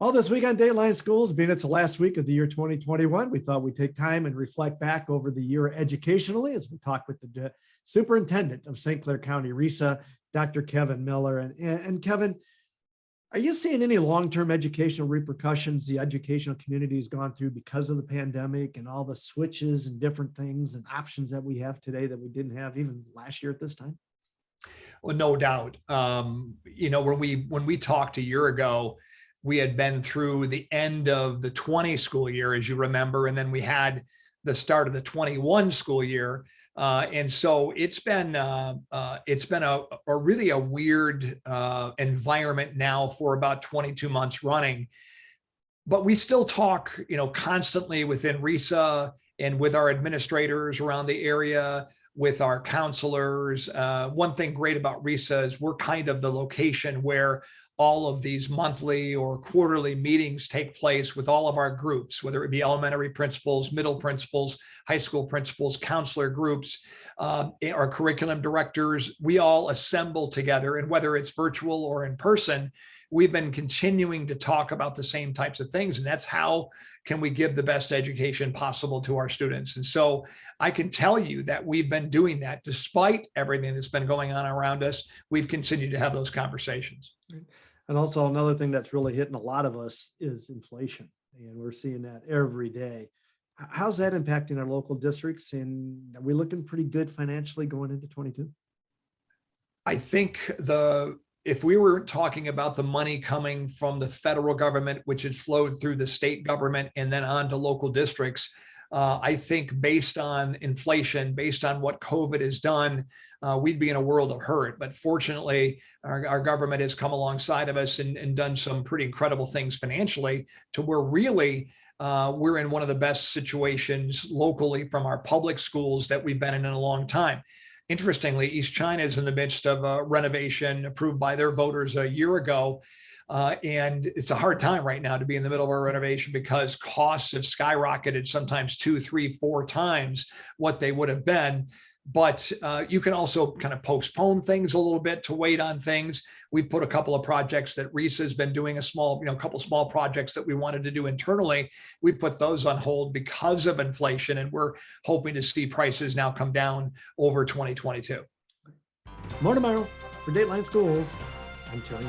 All this week on Dateline Schools, being it's the last week of the year 2021, we thought we'd take time and reflect back over the year educationally as we talk with the superintendent of St. Clair County RESA, Dr. Kevin Miller. And Kevin, are you seeing any long-term educational repercussions the educational community has gone through because of the pandemic and all the switches and different things and options that we have today that we didn't have even last year at this time? Well, no doubt. When we talked a year ago, we had been through the end of the 20 school year, as you remember, and then we had the start of the 21 school year. And so it's been a really a weird environment now for about 22 months running. But we still talk, constantly within RESA and with our administrators around the area, with our counselors. One thing great about RESA is we're kind of the location where all of these monthly or quarterly meetings take place with all of our groups, whether it be elementary principals, middle principals, high school principals, counselor groups, our curriculum directors. We all assemble together, and whether it's virtual or in person, we've been continuing to talk about the same types of things. And that's how can we give the best education possible to our students. And so I can tell you that we've been doing that despite everything that's been going on around us. We've continued to have those conversations. And also another thing that's really hitting a lot of us is inflation. And we're seeing that every day. How's that impacting our local districts? And are we looking pretty good financially going into 22? I think if we were talking about the money coming from the federal government, which has flowed through the state government and then on to local districts, I think based on inflation, based on what COVID has done, we'd be in a world of hurt. But fortunately, our government has come alongside of us and done some pretty incredible things financially to where really we're in one of the best situations locally from our public schools that we've been in a long time. Interestingly, East China is in the midst of a renovation approved by their voters a year ago. And it's a hard time right now to be in the middle of a renovation because costs have skyrocketed sometimes 2, 3, 4 times what they would have been. But you can also kind of postpone things a little bit to wait on things. We've put a couple of projects that RESA has been doing a couple small projects that we wanted to do internally. We put those on hold because of inflation, and we're hoping to see prices now come down over 2022. More tomorrow for Dateline Schools. I'm Terry.